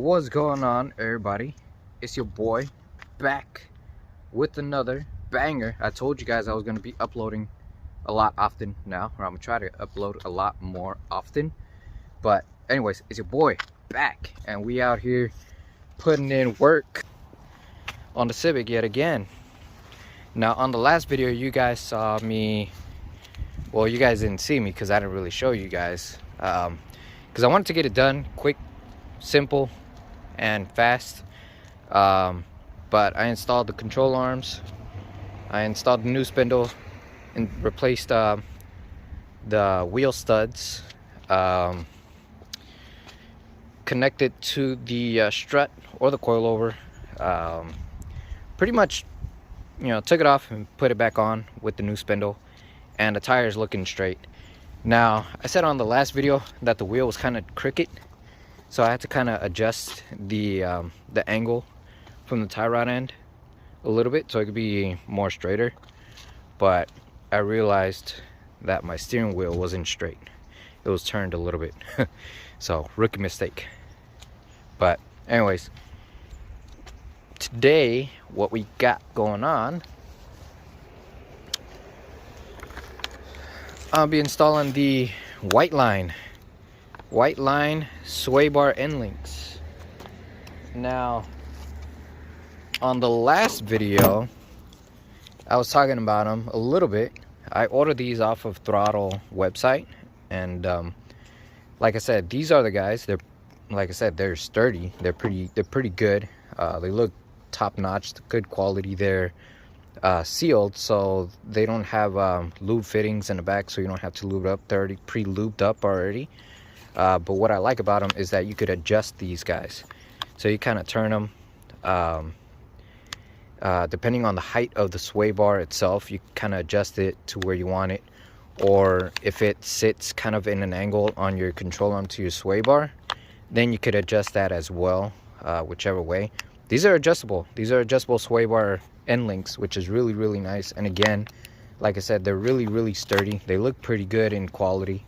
What's going on, everybody? It's your boy back with another banger. I told you guys I was going to be uploading a lot often now, or I'm going to try to upload a lot more often. But anyways, it's your boy back, and we out here putting in work on the Civic yet again. Now, on the last video, you guys saw me, well, you guys didn't see me because I didn't really show you guys, because I wanted to get it done quick, simple, and fast. But I installed the control arms, I installed the new spindle, and replaced the wheel studs, connected to the strut or the coilover. Pretty much, you know, took it off and put it back on with the new spindle, and the tires looking straight. Now, I said on the last video that the wheel was kind of crooked, so I had to kind of adjust the angle from the tie rod end a little bit so it could be more straighter. But I realized that my steering wheel wasn't straight. It was turned a little bit. So, rookie mistake. But anyways, today what we got going on, I'll be installing the white line sway bar end links. Now, on the last video I was talking about them a little bit. I ordered these off of Throttle website, and like I said, these are the guys. They're, like I said, they're sturdy, they're pretty good. They look top notch, good quality. They're sealed, so they don't have lube fittings in the back, so you don't have to lube up. They're already pre-lubed up already. But what I like about them is that you could adjust these guys, so you kind of turn them depending on the height of the sway bar itself. You kind of adjust it to where you want it, or if it sits kind of in an angle on your control arm to your sway bar, then you could adjust that as well, whichever way. These are adjustable sway bar end links, which is really nice. And again, like I said, they're really sturdy. They look pretty good in quality.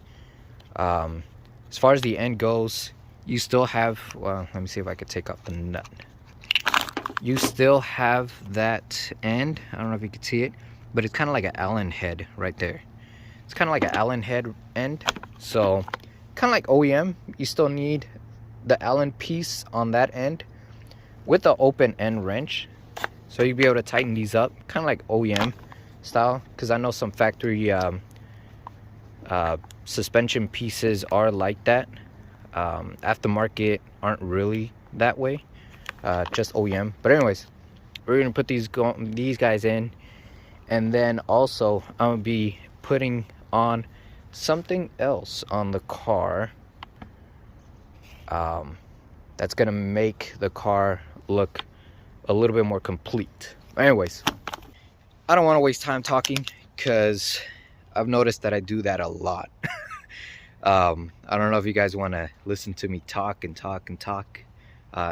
As far as the end goes, you still have, well, let me see if I could take off the nut. You still have that end. I don't know if you can see it, but it's kind of like an Allen head right there. It's kind of like an Allen head end. So kind of like OEM, you still need the Allen piece on that end with the open end wrench, so you'll be able to tighten these up, kind of like OEM style. Because I know some factory suspension pieces are like that. Aftermarket aren't really that way, just OEM. But anyways, we're gonna put these guys in, and then also I'm gonna be putting on something else on the car that's gonna make the car look a little bit more complete. Anyways, I don't want to waste time talking, because I've noticed that I do that a lot. I don't know if you guys want to listen to me talk and talk.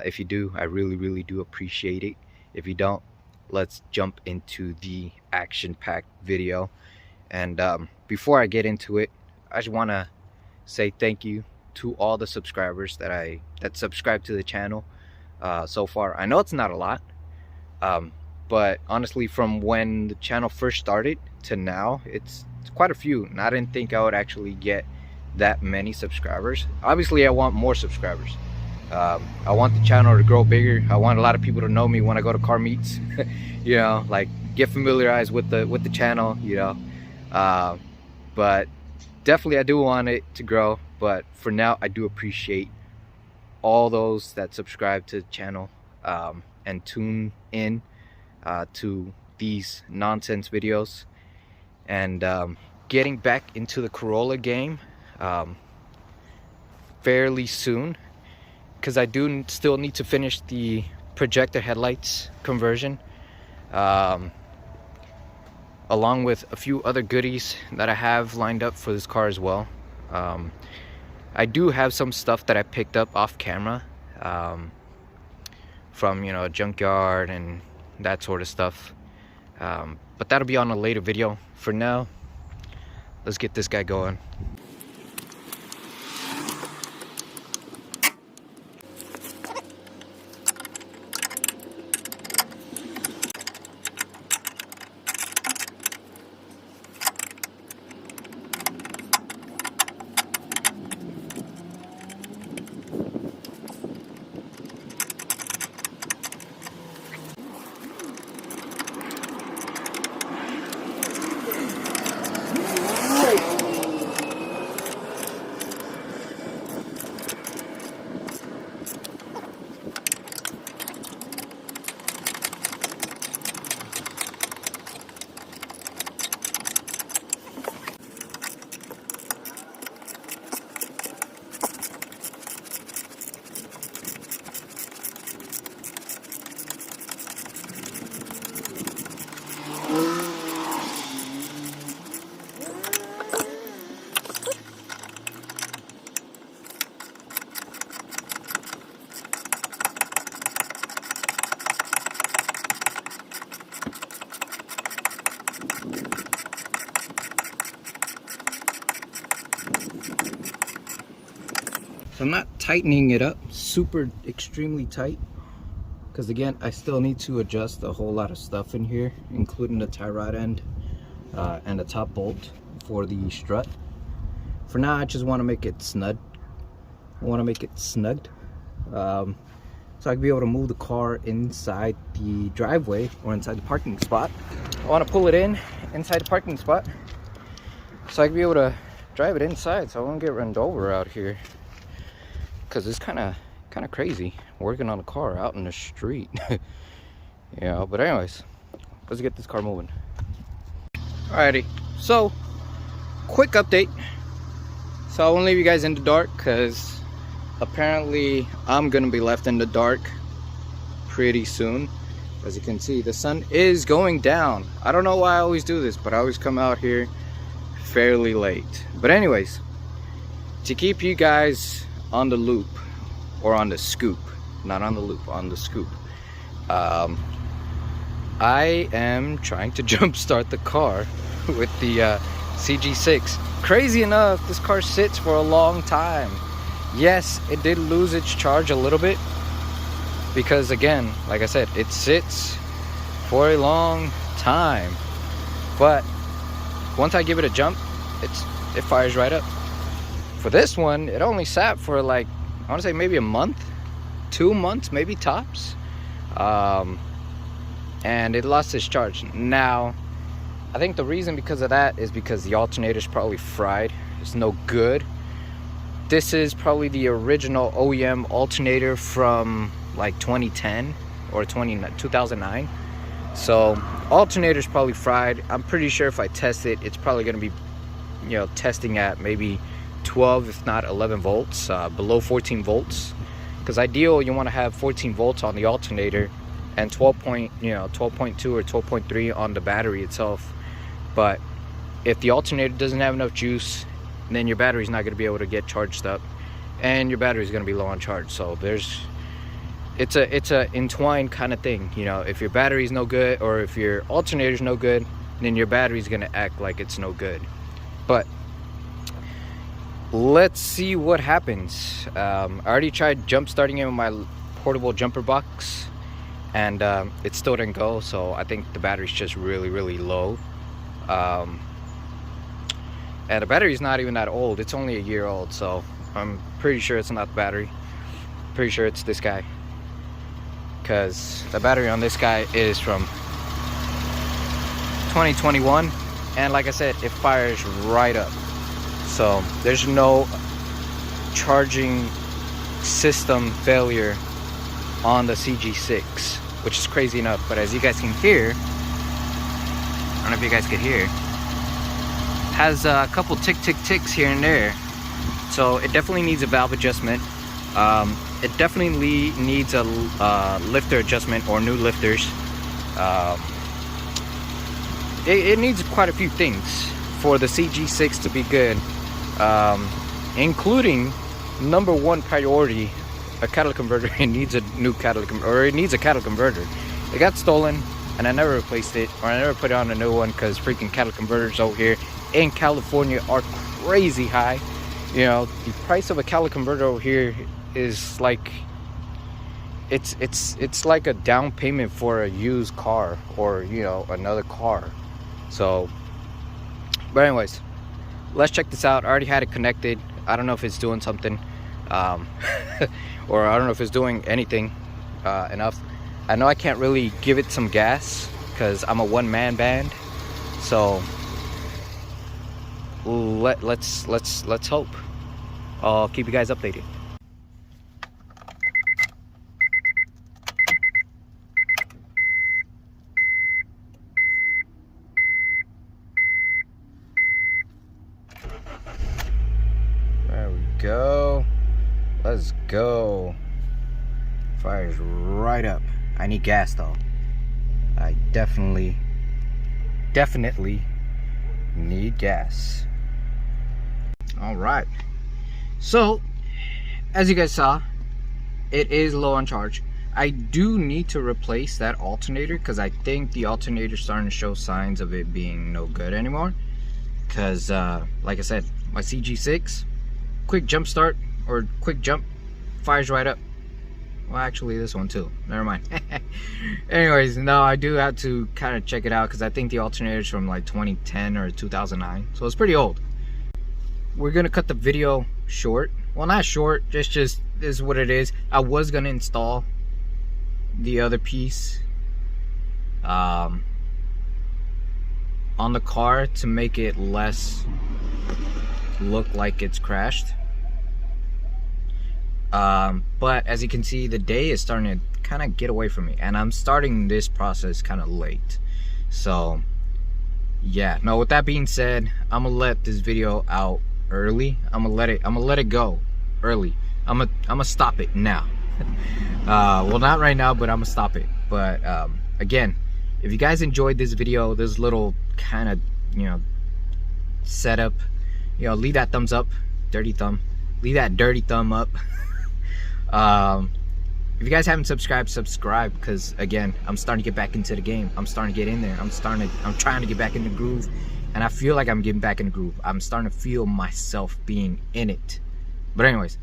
If you do, I really do appreciate it. If you don't, let's jump into the action-packed video. And before I get into it, I just want to say thank you to all the subscribers that subscribe to the channel so far. I know it's not a lot, but honestly, from when the channel first started to now, it's quite a few, and I didn't think I would actually get that many subscribers. Obviously, I want more subscribers. I want the channel to grow bigger. I want a lot of people to know me when I go to car meets. You know, like, get familiarized with the channel, you know. But definitely I do want it to grow. But for now, I do appreciate all those that subscribe to the channel and tune in to these nonsense videos. And getting back into the Corolla game fairly soon, because I do still need to finish the projector headlights conversion, along with a few other goodies that I have lined up for this car as well. I do have some stuff that I picked up off camera from, you know, a junkyard and that sort of stuff, but that'll be on a later video. For now, let's get this guy going. I'm not tightening it up super extremely tight, because again, I still need to adjust a whole lot of stuff in here, including the tie rod end and the top bolt for the strut. For now, I just want to make it snug. I want to make it snugged, so I can be able to move the car inside the driveway or inside the parking spot. I want to pull it inside the parking spot, so I can be able to drive it inside, so I won't get run over out here. Because it's kind of crazy working on a car out in the street. Yeah, but anyways, let's get this car moving. Alrighty, so quick update. So I won't leave you guys in the dark, because apparently I'm gonna be left in the dark pretty soon. As you can see, the sun is going down. I don't know why I always do this, but I always come out here fairly late. But anyways, to keep you guys on the loop, or on the scoop, not on the loop, on the scoop, I am trying to jump start the car with the CG6. Crazy enough, this car sits for a long time. Yes, it did lose its charge a little bit, because again, like I said, it sits for a long time, but once I give it a jump, it fires right up. For this one, it only sat for like, I want to say maybe a month, 2 months, maybe tops. And it lost its charge. Now, I think the reason because of that is because the alternator's probably fried. It's no good. This is probably the original OEM alternator from like 2010 or 2009. So, alternator's probably fried. I'm pretty sure if I test it, it's probably going to be, you know, testing at maybe 12 if not 11 volts, below 14 volts, because ideal you want to have 14 volts on the alternator and 12.2 or 12.3 on the battery itself. But if the alternator doesn't have enough juice, then your battery's not going to be able to get charged up, and your battery's going to be low on charge. So it's a entwined kind of thing, you know. If your battery's no good, or if your alternator's no good, then your battery's going to act like it's no good. But let's see what happens. I already tried jump starting it with my portable jumper box, and it still didn't go. So I think the battery's just really low. And the battery's not even that old. It's only a year old, so I'm pretty sure it's not the battery. Pretty sure it's this guy, because the battery on this guy is from 2021, and like I said, it fires right up. So there's no charging system failure on the CG6, which is crazy enough. But as you guys can hear, I don't know if you guys could hear, has a couple ticks here and there. So it definitely needs a valve adjustment. It definitely needs a lifter adjustment, or new lifters. It needs quite a few things for the CG6 to be good, including #1 priority, a catalytic converter. It needs a new catalytic converter, or it needs a catalytic converter. It got stolen, and I never replaced it, or I never put it on a new one, because freaking catalytic converters over here in California are crazy high. You know, the price of a catalytic converter over here is like, it's like a down payment for a used car, or, you know, another car. So, but anyways, let's check this out. I already had it connected. I don't know if it's doing something, or I don't know if it's doing anything enough. I know I can't really give it some gas because I'm a one-man band. So let's hope. I'll keep you guys updated. There we go. Let's go. Fires right up. I need gas though. I definitely need gas. All right. So, as you guys saw, it is low on charge. I do need to replace that alternator because I think the alternator is starting to show signs of it being no good anymore. Because, like I said, my CG6, quick jump start, or quick jump, fires right up. Well, actually this one too, never mind. Anyways, no, I do have to kind of check it out because I think the alternator is from like 2010 or 2009, so it's pretty old. We're gonna cut the video short. Well, not short, just this is what it is. I was gonna install the other piece on the car to make it less look like it's crashed, but as you can see, the day is starting to kind of get away from me, and I'm starting this process kind of late. So yeah, no, with that being said, I'm gonna let this video out early. I'm gonna let it go early. I'm gonna stop it now. Well, not right now, but I'm gonna stop it. But again, if you guys enjoyed this video, this little kind of, you know, setup, you know, leave that thumbs up, dirty thumb, leave that dirty thumb up. If you guys haven't subscribed, subscribe, because again, I'm starting to get back into the game. I'm starting to get in there. I'm trying to get back in the groove, and I feel like I'm getting back in the groove. I'm starting to feel myself being in it. But anyways,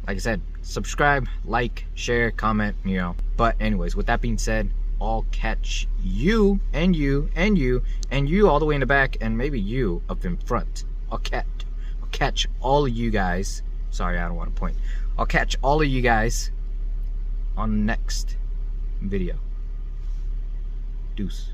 like I said, subscribe, like, share, comment, you know. But anyways, with that being said, I'll catch you and you and you and you all the way in the back, and maybe you up in front. I'll catch all of you guys. Sorry, I don't want to point. I'll catch all of you guys on the next video. Deuce.